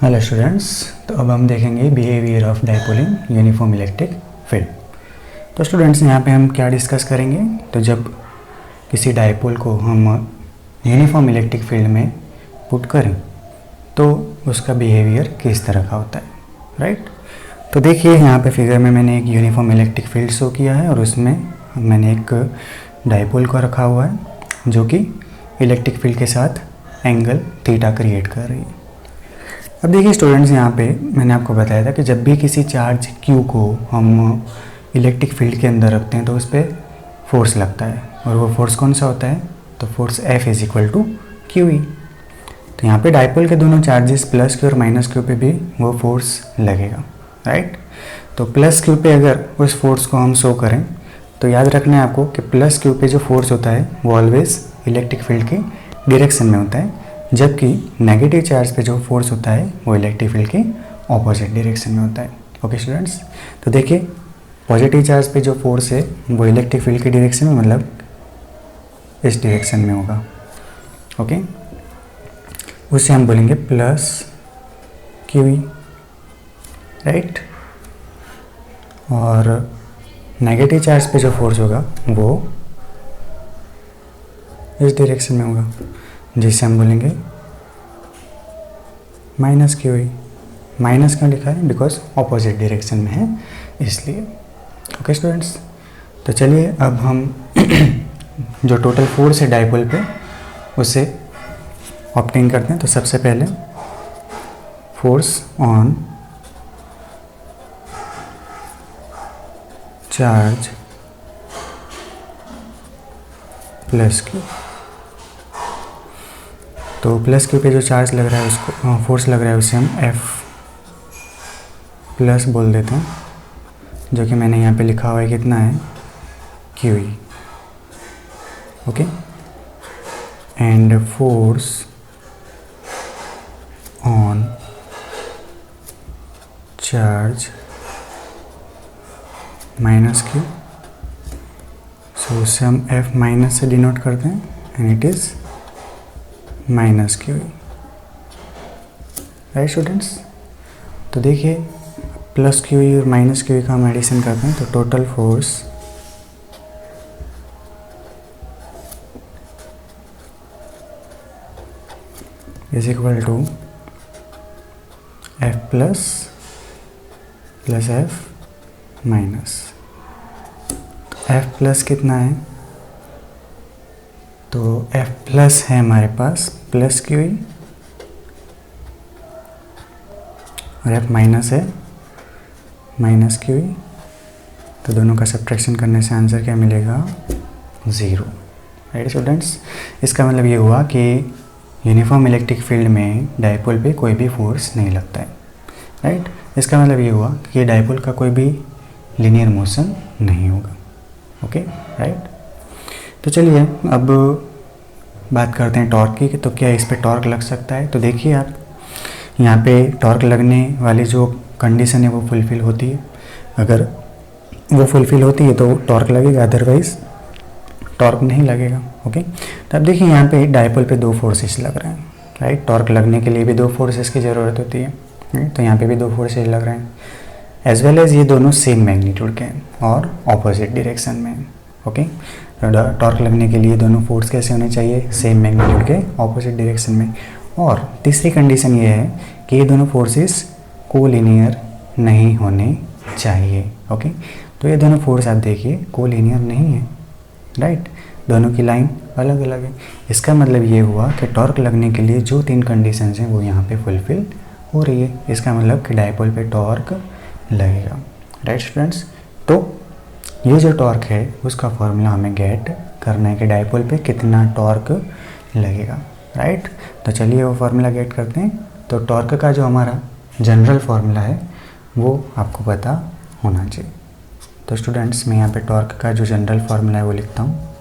Hello students, तो अब हम देखेंगे behaviour of dipole in uniform electric field. तो स्टूडेंट्स यहाँ पे हम क्या डिस्कस करेंगे, तो जब किसी डाइपोल को हम यूनिफॉर्म इलेक्ट्रिक फील्ड में पुट करें तो उसका बिहेवियर किस तरह का होता है, राइट। तो देखिए यहाँ पे फिगर में मैंने एक यूनिफॉर्म इलेक्ट्रिक फील्ड शो किया है और उसमें मैंने एक डाइपोल को रखा हुआ है जो कि इलेक्ट्रिक फील्ड के साथ एंगल थीटा क्रिएट कर रही है। अब देखिए स्टूडेंट्स, यहाँ पे मैंने आपको बताया था कि जब भी किसी चार्ज Q को हम इलेक्ट्रिक फील्ड के अंदर रखते हैं तो उस पर फोर्स लगता है, और वो फोर्स कौन सा होता है, तो force F is equal to QE। तो यहाँ पे डाइपोल के दोनों चार्जेस प्लस Q और माइनस Q पे भी वो फोर्स लगेगा, राइट। तो प्लस Q पे अगर उस फोर्स को हम शो करें तो याद रखना है आपको कि प्लस Q पे जो फोर्स होता है वो ऑलवेज इलेक्ट्रिक फील्ड के डायरेक्शन में होता है, जबकि नेगेटिव चार्ज पे जो फोर्स होता है वो इलेक्ट्रिक फील्ड के ऑपोजिट डायरेक्शन में होता है। ओके स्टूडेंट्स, तो देखिए पॉजिटिव चार्ज पे जो फोर्स है वो इलेक्ट्रिक फील्ड के डायरेक्शन में, मतलब इस डायरेक्शन में होगा। ओके, उससे हम बोलेंगे प्लस QE, राइट। और नेगेटिव चार्ज पे जो फोर्स होगा वो इस डायरेक्शन में होगा, जिससे हम बोलेंगे माइनस QE। माइनस क्यों लिखा है, बिकॉज ऑपोजिट डायरेक्शन में है इसलिए। ओके स्टूडेंट्स, तो चलिए अब हम जो टोटल फोर्स है डाइपोल पे उसे ऑब्टेन करते हैं। तो सबसे पहले force on charge plus Q। तो प्लस Q पे जो चार्ज लग रहा है उसको फोर्स लग रहा है उसे हम F प्लस बोल देते हैं, जो कि मैंने यहाँ पे लिखा हुआ है कितना है, QE। Okay, and force on charge minus Q, so उसे हम F माइनस से डिनोट करते हैं and it is minus QE, right students. तो देखिए प्लस QE और माइनस QE का हम एडिशन करते हैं तो total force is equal to F plus plus F minus. F plus कितना है, तो F प्लस है हमारे पास प्लस QE और F माइनस है माइनस QE। तो दोनों का सब्ट्रैक्शन करने से आंसर क्या मिलेगा, 0, राइट स्टूडेंट्स। इसका मतलब ये हुआ कि यूनिफॉर्म इलेक्ट्रिक फील्ड में डाइपोल पे कोई भी फोर्स नहीं लगता है, राइट। इसका मतलब ये हुआ कि डाइपोल का कोई भी लीनियर मोशन नहीं होगा। Okay, right. तो चलिए अब बात करते हैं टॉर्क की, तो क्या इस पे टॉर्क लग सकता है। तो देखिए आप यहाँ पे टॉर्क लगने वाली जो कंडीशन है वो फुलफ़िल होती है। अगर वो फुलफ़िल होती है तो टॉर्क लगेगा, अदरवाइज टॉर्क नहीं लगेगा। ओके, तो अब देखिए यहाँ पे डाइपोल पे दो फोर्सेस लग रहे हैं, राइट। टॉर्क लगने के लिए भी दो फोर्सेस की ज़रूरत होती है, तो यहाँ पे भी दो फोर्सेस लग रहे हैं, एज वेल एज ये दोनों सेम मैग्नीट्यूड के हैं और ऑपोजिट डायरेक्शन में हैं। ओके, टॉर्क लगने के लिए दोनों फोर्स कैसे होने चाहिए, सेम मैग्नीट्यूड के ऑपोजिट डायरेक्शन में। और तीसरी कंडीशन ये है कि ये दोनों फोर्सेस कोलिनियर नहीं होने चाहिए। ओके, तो ये दोनों फोर्स आप देखिए कोलिनियर नहीं है, राइट। दोनों की लाइन अलग अलग है। इसका मतलब ये हुआ कि टॉर्क लगने के लिए जो तीन कंडीशंस हैं वो यहाँ पे फुलफिल हो रही है। इसका मतलब कि डाइपोल पे टॉर्क लगेगा, राइट स्टूडेंट्स। तो ये जो टॉर्क है उसका फॉर्मूला हमें गेट करना है कि डाइपोल पे कितना टॉर्क लगेगा, राइट। तो चलिए वो फार्मूला गेट करते हैं। तो टॉर्क का जो हमारा जनरल फार्मूला है वो आपको पता होना चाहिए। तो स्टूडेंट्स मैं यहाँ पे टॉर्क का जो जनरल फार्मूला है वो लिखता हूँ।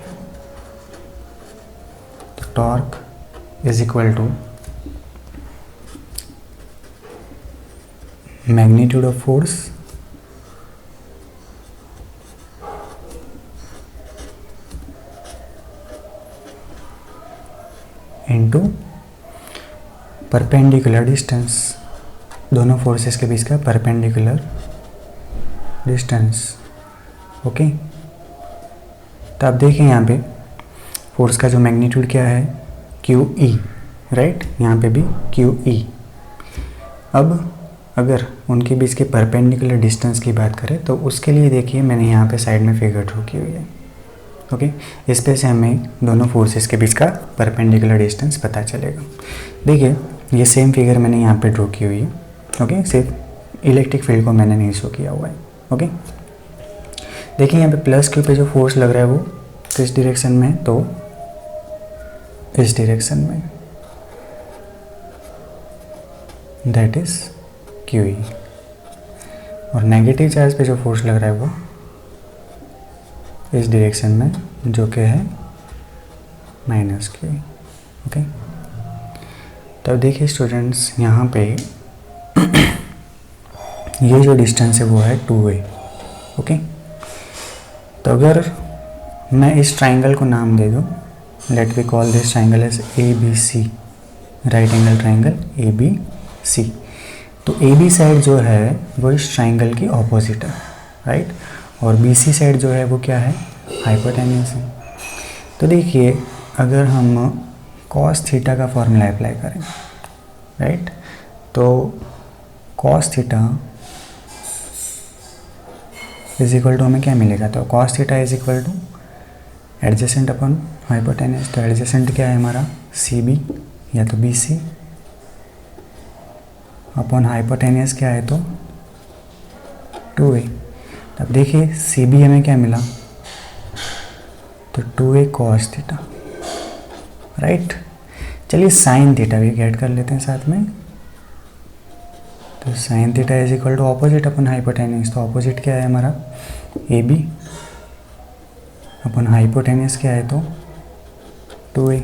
तो torque is equal to magnitude of force into perpendicular distance. दोनों फोर्सेस के बीच का परपेंडिकुलर डिस्टेंस। ओके, तो आप देखिए यहाँ पे फोर्स का जो मैग्नीट्यूड क्या है, क्यू ई, राइट, यहाँ पे भी क्यू ई। अब अगर उनके बीच के परपेंडिकुलर डिस्टेंस की बात करें तो उसके लिए देखिए मैंने यहाँ पे साइड में फिगर ड्रॉ की हुई है। ओके, इस पे से हमें दोनों फोर्सेस के बीच का परपेंडिकुलर डिस्टेंस पता चलेगा। देखिए ये सेम फिगर मैंने यहाँ पे ड्रॉ की हुई है। ओके, सिर्फ इलेक्ट्रिक फील्ड को मैंने नहीं शो किया हुआ है। ओके, देखिए यहाँ पे प्लस क्यू पे जो फोर्स लग रहा है वो किस डायरेक्शन में है, तो इस डायरेक्शन में, दैट इज क्यू ई। और नेगेटिव चार्ज पे जो फोर्स लग रहा है वो इस डायरेक्शन में, जो कि है माइनस क्यू ई। ओके, तो देखिए स्टूडेंट्स यहाँ पे ये जो डिस्टेंस है वो है 2a। ओके, तो अगर मैं इस ट्राइंगल को नाम दे दूँ, let we call this triangle as ABC, right angle triangle ABC। तो AB साइड जो है वो इस ट्राइंगल की ऑपोजिट है, राइट, और BC साइड जो है वो क्या है, हाइपोटेन्यूस है। तो देखिए अगर हम cos थीटा का फॉर्मूला अप्लाई करें, राइट, तो cos theta is equal to हमें क्या मिलेगा, तो cos theta is equal to adjacent upon hypotenuse. तो एडजेसेंट क्या है हमारा, CB या तो BC अपॉन हाइपोटेन्यूस क्या है तो 2a। अब देखिए CB हमें क्या मिला, तो 2a cos थीटा, राइट। चलिए साइन थीटा भी ऐड कर लेते हैं साथ में। तो sine theta is equal to opposite upon hypotenuse. तो ऑपोजिट क्या है हमारा, AB अपन हाइपोटेन्यूस क्या है तो 2a।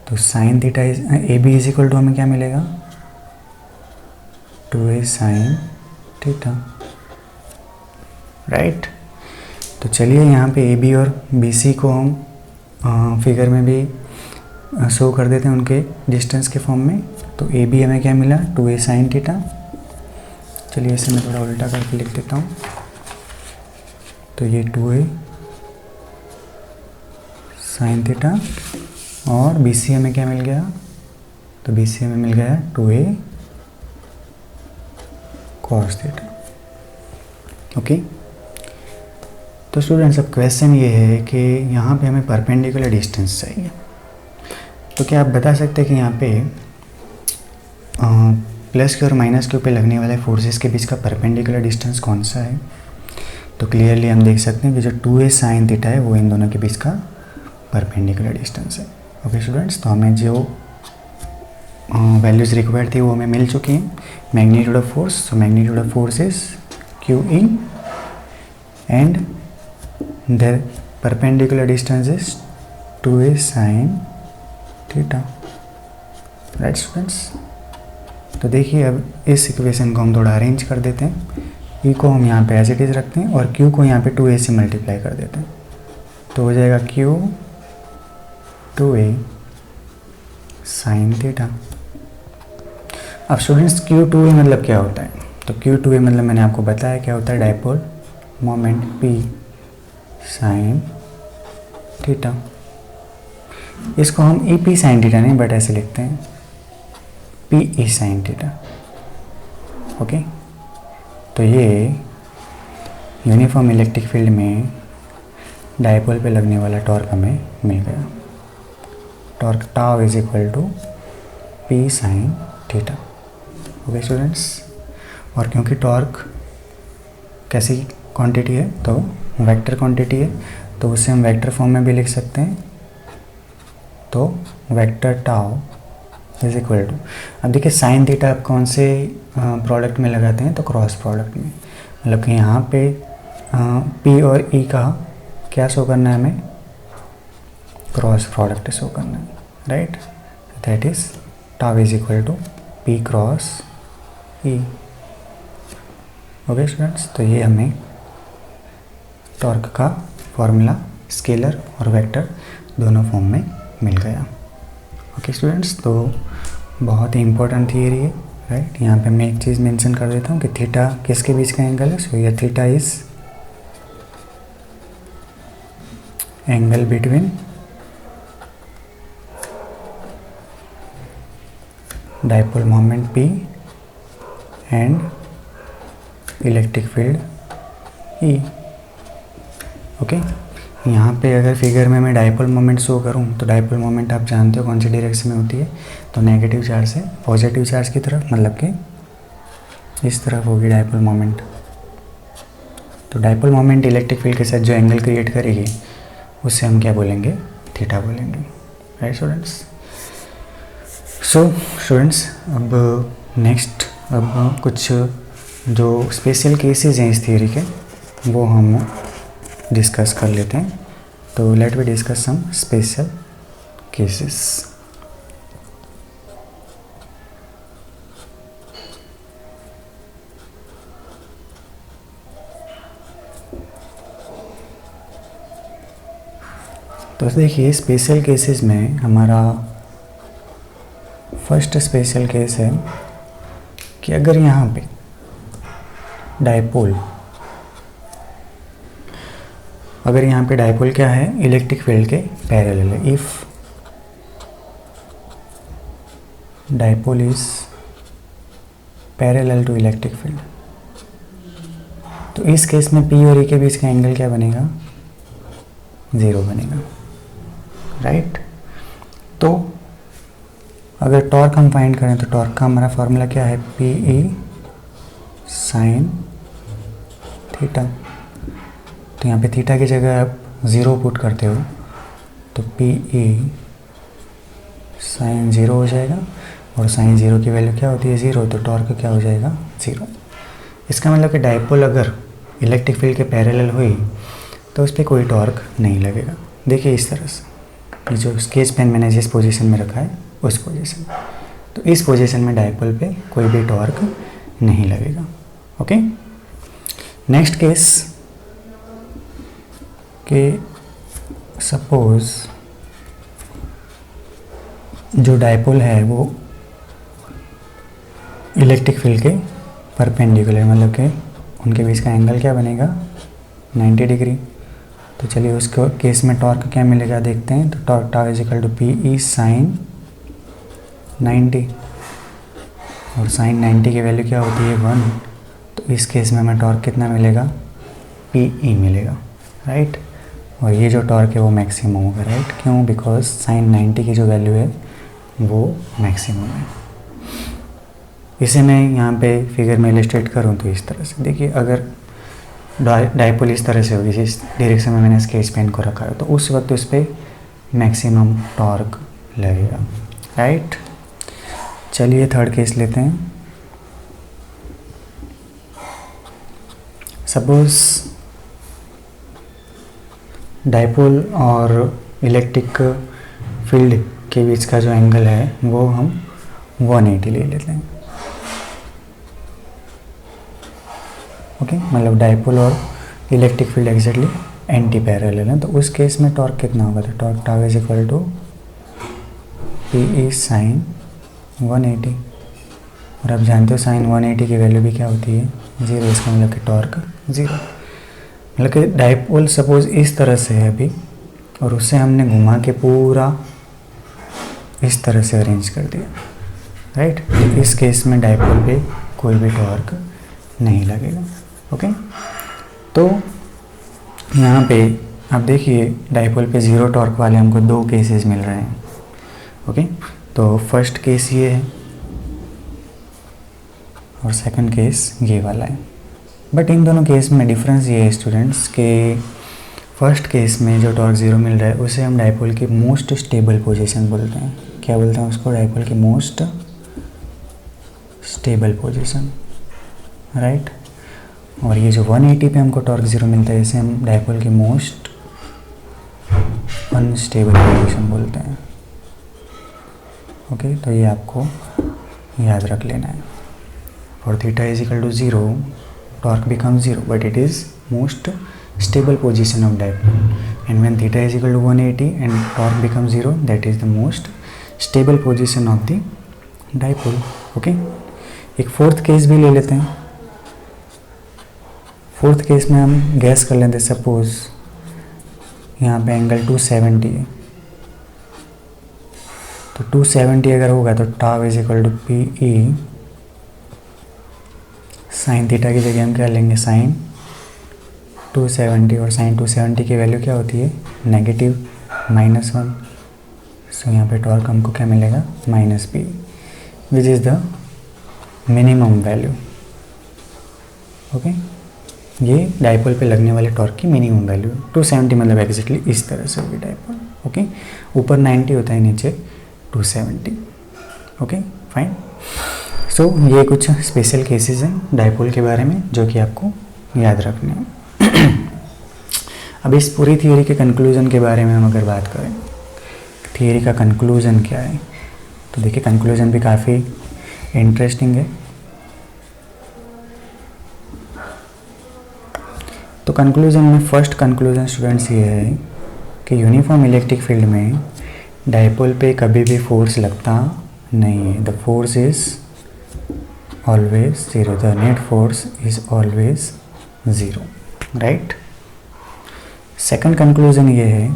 तो sine theta is AB is equal to हमें क्या मिलेगा, 2a साइन थीटा, राइट। तो चलिए यहाँ पे AB और BC को हम फिगर में भी शो कर देते हैं उनके डिस्टेंस के फॉर्म में। तो AB हमें क्या मिला, 2a साइन थीटा। चलिए इसे मैं थोड़ा उल्टा करके लिख देता हूँ। तो ये 2a साइन थीटा, और BC हमें क्या मिल गया, तो BC हमें मिल गया 2a cos थीटा। ओके, तो स्टूडेंट्स अब क्वेश्चन ये है कि यहाँ पे हमें परपेंडिकुलर डिस्टेंस चाहिए। तो क्या आप बता सकते हैं कि यहाँ पे प्लस क्यू और माइनस क्यू पे लगने वाले फोर्सेस के बीच का परपेंडिकुलर डिस्टेंस कौन सा है। तो क्लियरली हम देख सकते हैं कि जो 2a साइन थीटा है वो इन दोनों के बीच का परपेंडिकुलर डिस्टेंस है। ओके स्टूडेंट्स, तो हमें जो वैल्यूज़ रिक्वायर्ड थी वो हमें मिल चुकी हैं। Magnitude of force, so magnitude of force is QE and the perpendicular distance is 2a sine theta, right students. तो देखिए अब इस इक्वेशन को हम थोड़ा अरेंज कर देते हैं। E को हम यहाँ पे एज इट इज़ रखते हैं और Q को यहाँ पे 2a से मल्टीप्लाई कर देते हैं। तो हो जाएगा Q 2a साइन थीटा। अब स्टूडेंट्स Q2a मतलब क्या होता है, तो Q2a मतलब मैंने आपको बताया क्या होता है, dipole moment P sine theta. इसको हम EP साइन थीटा नहीं बट ऐसे लिखते हैं PE साइन थीटा। ओके, तो ये यूनिफॉर्म इलेक्ट्रिक फील्ड में डायपोल पे लगने वाला टॉर्क हमें मिल गया। Torque tau is equal to P sine theta. Okay students, और क्योंकि टॉर्क कैसी क्वांटिटी है तो वेक्टर क्वांटिटी है, तो उसे हम वेक्टर फॉर्म में भी लिख सकते हैं। तो vector tau is equal to, अब देखिए साइन थीटा आप कौन से प्रोडक्ट में लगाते हैं, तो क्रॉस प्रोडक्ट में, मतलब कि यहाँ पे P और E का क्या शो करना है हमें, क्रॉस प्रोडक्ट शो करना है, right. That is tau is equal to P cross E। Okay students, तो ये हमें टॉर्क का फॉर्मूला स्केलर और वेक्टर दोनों फॉर्म में मिल गया। ओके स्टूडेंट्स, तो बहुत ही इम्पोर्टेंट थियरी है, राइट। यहाँ पे मैं एक चीज़ मेंशन कर देता हूँ कि थीटा किसके बीच का एंगल है। सो ये theta is angle between dipole moment P and electric field E। Okay, यहाँ पे अगर फिगर में मैं डाइपोल मोमेंट शो करूँ तो डाइपोल मोमेंट आप जानते हो कौन सी डायरेक्शन में होती है, तो नेगेटिव चार्ज से पॉजिटिव चार्ज की तरफ, मतलब कि इस तरफ होगी डाइपोल मोमेंट। तो डाइपोल मोमेंट इलेक्ट्रिक फील्ड के साथ जो एंगल क्रिएट करेगी उससे हम क्या बोलेंगे, थीटा बोलेंगे। Right students. सो स्टूडेंट्स, अब नेक्स्ट अब कुछ जो स्पेशल केसेस हैं इस थियरी के वो हम डिस्कस कर लेते हैं। तो let we discuss some special cases. तो देखिए स्पेशल केसेस में हमारा फर्स्ट स्पेशल केस है कि अगर यहाँ पे डाइपोल, अगर यहाँ पे डाइपोल क्या है, इलेक्ट्रिक फील्ड के पैरेलल है। If dipole is parallel to electric field, तो इस केस में P और E के बीच का एंगल क्या बनेगा, 0 बनेगा। राइट। तो अगर टॉर्क हम फाइंड करें तो टॉर्क का हमारा फॉर्मूला क्या है, PE साइन थीटा। तो यहाँ पे थीटा की जगह आप 0 पुट करते हो तो PE साइन 0 हो जाएगा, और साइन 0 की वैल्यू क्या होती है, 0, तो टॉर्क क्या हो जाएगा, 0। इसका मतलब कि डाइपोल अगर इलेक्ट्रिक फील्ड के पैरेलल हुई तो उस पर कोई टॉर्क नहीं लगेगा। देखिए इस तरह से, ये जो स्केच पेन मैंने जिस पोजीशन में रखा है उस पोजीशन, तो इस पोजीशन में डाइपोल पे कोई भी टॉर्क नहीं लगेगा। ओके। नेक्स्ट केस कि सपोज जो डाइपोल है वो इलेक्ट्रिक फील्ड के परपेंडिकुलर, मतलब कि उनके बीच का एंगल क्या बनेगा, 90 डिग्री। तो चलिए उस केस में टॉर्क क्या मिलेगा देखते हैं। तो torque is equal to PE sine 90, और साइन 90 की वैल्यू क्या होती है, 1। तो इस केस में हमें टॉर्क कितना मिलेगा, PE मिलेगा। राइट। और ये जो टॉर्क है वो मैक्सिमम होगा। राइट। क्यों, बिकॉज साइन 90 की जो वैल्यू है वो मैक्सिमम है। इसे मैं यहाँ पे फिगर में इलस्ट्रेट करूँ तो इस तरह से देखिए, अगर डाइपोल इस तरह से होगी जिस डायरेक्शन में मैंने स्केच पेन को रखा है, तो उस वक्त उस पर मैक्सिमम टॉर्क लगेगा। राइट। चलिए थर्ड केस लेते हैं। सपोज डाइपोल और इलेक्ट्रिक फील्ड के बीच का जो एंगल है वो हम 180 ले लेते हैं। ओके, मतलब डाइपोल और electric field exactly anti parallel है। तो उस केस में टॉर्क कितना होगा, तो torque is equal to PE sine 180, और आप जानते हो साइन 180 की वैल्यू भी क्या होती है, 0। इसका मतलब कि टॉर्क 0। मतलब कि डाइपोल सपोज इस तरह से है अभी, और उससे हमने घुमा के पूरा इस तरह से अरेंज कर दिया। राइट। तो इस केस में डाइपोल पे कोई भी टॉर्क नहीं लगेगा। ओके। तो यहाँ पे आप देखिए डाइपोल पे 0 टॉर्क वाले हमको 2 केसेस मिल रहे हैं। ओके। तो फर्स्ट केस ये है और सेकंड केस ये वाला है। बट इन दोनों केस में डिफरेंस ये है स्टूडेंट्स के फर्स्ट केस में जो टॉर्क 0 मिल रहा है उसे हम डाइपोल की मोस्ट स्टेबल पोजीशन बोलते हैं। क्या बोलते हैं उसको, डाइपोल की मोस्ट स्टेबल पोजीशन। राइट। और ये जो 180 पे हमको टॉर्क 0 मिलता है इसे हम डाइपोल की मोस्ट अनस्टेबल पोजीशन बोलते हैं। ओके। तो ये आपको याद रख लेना है। और theta is equal to 0, torque becomes 0, but it is most stable position of dipole. And when theta is equal to 180 and torque becomes 0, that is the most stable position of the dipole. Okay. एक fourth case भी ले लेते हैं। Fourth case में हम gas कर लेते हैं, सपोज यहाँ पे एंगल 270 है, तो 270 अगर होगा तो tau is equal to P E sine theta की जगह हम क्या लेंगे, साइन 270, और साइन 270 की वैल्यू क्या होती है, नेगेटिव -1। सो यहाँ पे टॉर्क हमको क्या मिलेगा, minus P, which is the minimum value. Okay, ये डाइपोल पे लगने वाले टॉर्क की मिनिमम वैल्यू 270, मतलब एग्जैक्टली इस तरह से होगी डाइपोल। ओके, ऊपर 90 होता है, नीचे 270। Okay fine. सो ये कुछ स्पेशल केसेस हैं डाइपोल के बारे में जो कि आपको याद रखने हैं। अब इस पूरी थियोरी के कंक्लूजन के बारे में हम अगर बात करें, थियोरी का कंक्लूजन क्या है, तो देखिए कंक्लूजन भी काफ़ी इंटरेस्टिंग है। तो कंक्लूजन में फर्स्ट कंक्लूजन स्टूडेंट्स ये है कि यूनिफॉर्म इलेक्ट्रिक फील्ड में डाइपोल पे कभी भी फोर्स लगता नहीं है। The force is always zero, the net force is always zero, right. Second conclusion ये है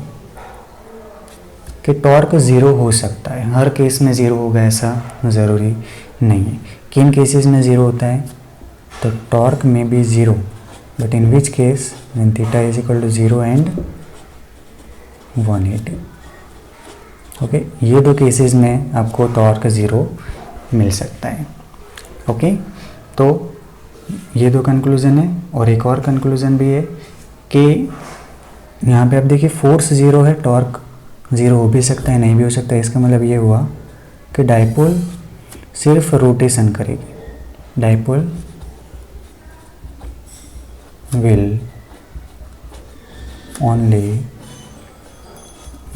कि टॉर्क ज़ीरो हो सकता है, हर केस में ज़ीरो होगा ऐसा ज़रूरी नहीं है। किन केसेस में ज़ीरो होता है, तो टॉर्क में भी zero, but in which case, when theta is equal to 0 and 180। Okay, ये दो केसेस में आपको टॉर्क ज़ीरो मिल सकता है। ओके, तो ये दो कंक्लूजन है, और एक और कंक्लूजन भी है कि यहाँ पे आप देखिए फोर्स ज़ीरो है, टॉर्क ज़ीरो हो भी सकता है, नहीं भी हो सकता है। इसका मतलब ये हुआ कि डाइपोल सिर्फ रोटेशन करेगी, डाइपोल विल ओनली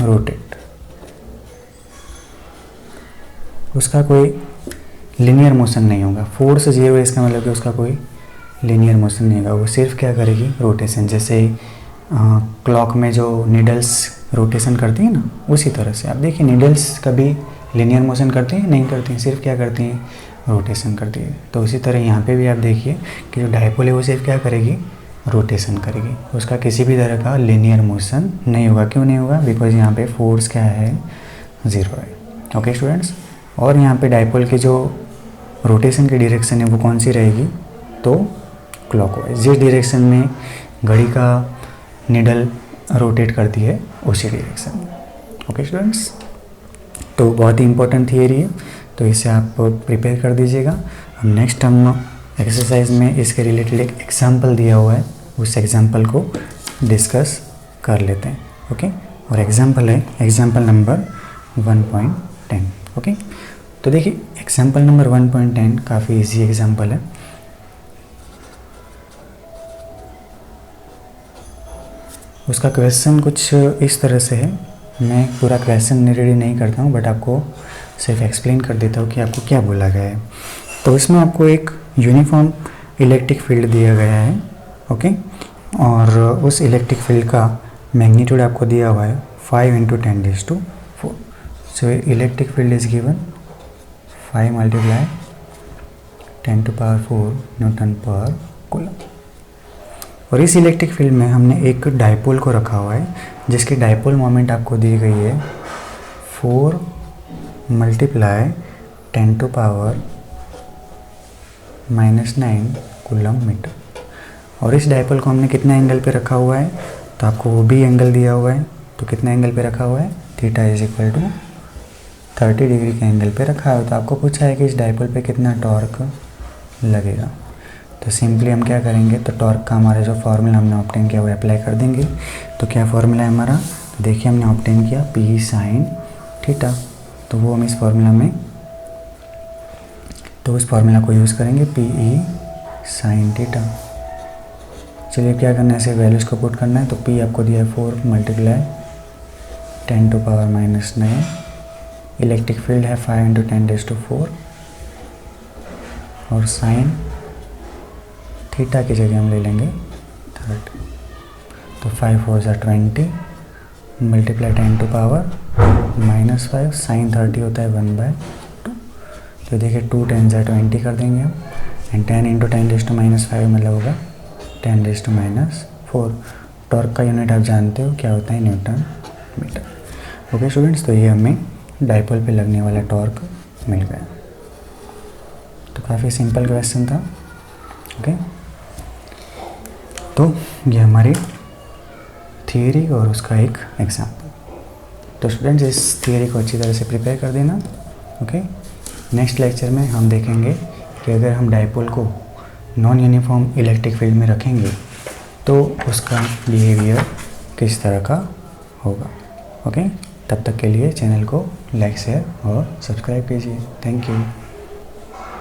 रोटेट, उसका कोई लीनियर मोशन नहीं होगा। फोर्स जीरो है, इसका मतलब कि उसका कोई लीनियर मोशन नहीं होगा, वो सिर्फ क्या करेगी, रोटेशन। जैसे क्लॉक में जो नीडल्स रोटेशन करती हैं ना, उसी तरह से आप देखिए नीडल्स कभी लीनियर मोशन करती हैं, नहीं करती हैं, सिर्फ क्या करती हैं, रोटेशन करती है। तो उसी तरह यहाँ पे भी आप देखिए कि जो डाइपोल है वो सिर्फ क्या करेगी, रोटेशन करेगी, उसका किसी भी तरह का लीनियर मोशन नहीं होगा। क्यों नहीं होगा, बिकॉज यहाँ पे फोर्स क्या है, ज़ीरो है। ओके स्टूडेंट्स, और यहाँ पे डाइपोल की जो रोटेशन की डायरेक्शन है वो कौन सी रहेगी, तो क्लॉकवाइज, जिस डायरेक्शन में घड़ी का निडल रोटेट करती है उसी डायरेक्शन में। ओके स्टूडेंट्स, तो बहुत ही इंपॉर्टेंट थियरी है, तो इसे आप प्रिपेयर कर दीजिएगा। हम नेक्स्ट हम एक्सरसाइज में इसके रिलेटेड एक एग्जाम्पल दिया हुआ है, उस एग्जाम्पल को डिस्कस कर लेते हैं। ओके, और एग्जाम्पल है एग्जाम्पल नंबर 1.10। ओके, तो देखिए एग्जाम्पल नंबर 1.10 काफ़ी इजी एग्जाम्पल है। उसका क्वेश्चन कुछ इस तरह से है, मैं पूरा क्वेश्चन रेडी नहीं करता हूँ, बट आपको सिर्फ एक्सप्लेन कर देता हूँ कि आपको क्या बोला गया है। तो इसमें आपको एक यूनिफॉर्म इलेक्ट्रिक फील्ड दिया गया है। ओके, और उस इलेक्ट्रिक फील्ड का मैग्नीट्यूड आपको दिया हुआ है 5 × 10⁴। So electric field is given 5 × 10⁴ Newton पर कूलम। और इस इलेक्ट्रिक फील्ड में हमने एक डाइपोल को रखा हुआ है जिसकी डाइपोल मोमेंट आपको दी गई है 4 × 10⁻⁹ कूलम मीटर। और इस डाइपोल को हमने कितना एंगल पे रखा हुआ है, तो आपको वो भी एंगल दिया हुआ है, तो कितना एंगल पे रखा हुआ है, theta is equal to 30 degree के एंगल पे रखा है। तो आपको पूछा है कि इस डाइपोल पे कितना टॉर्क लगेगा, तो सिंपली हम क्या करेंगे, तो टॉर्क का हमारा जो फार्मूला हमने ऑब्टेन किया वो अप्लाई कर देंगे। तो क्या फार्मूला है हमारा, तो देखिए हमने ऑब्टेन किया P sin थीटा, तो वो हम इस फार्मूला में, तो उस फार्मूला को यूज़ करेंगे PE sin थीटा। चलिए क्या करना है, ऐसे वैल्यूज़ को पुट करना है। तो P आपको दिया है 4 × 10⁻⁹, इलेक्ट्रिक फील्ड है 5 × 10⁴, और साइन थीटा की जगह हम ले लेंगे 30। तो 5 × 4 = 20 × 10⁻⁻⁵, साइन 30 होता है 1/2। तो तो देखिए 2 10 × 20 कर देंगे हम, एंड 10 × 10⁻⁵ मतलब होगा 10⁻⁴। टॉर्क का यूनिट आप जानते हो क्या होता है, न्यूटन मीटर। ओके स्टूडेंट्स, तो ये हमें डाइपोल पे लगने वाला टॉर्क मिल गया। तो काफ़ी सिंपल क्वेश्चन था। ओके, तो ये हमारी थियरी और उसका एक एग्जाम्पल। तो स्टूडेंट्स इस थियरी को अच्छी तरह से प्रिपेयर कर देना। ओके, नेक्स्ट लेक्चर में हम देखेंगे कि अगर हम डाइपोल को नॉन यूनिफॉर्म इलेक्ट्रिक फील्ड में रखेंगे तो उसका बिहेवियर किस तरह का होगा। ओके, तब तक के लिए चैनल को लाइक शेयर और सब्सक्राइब कीजिए। Thank you.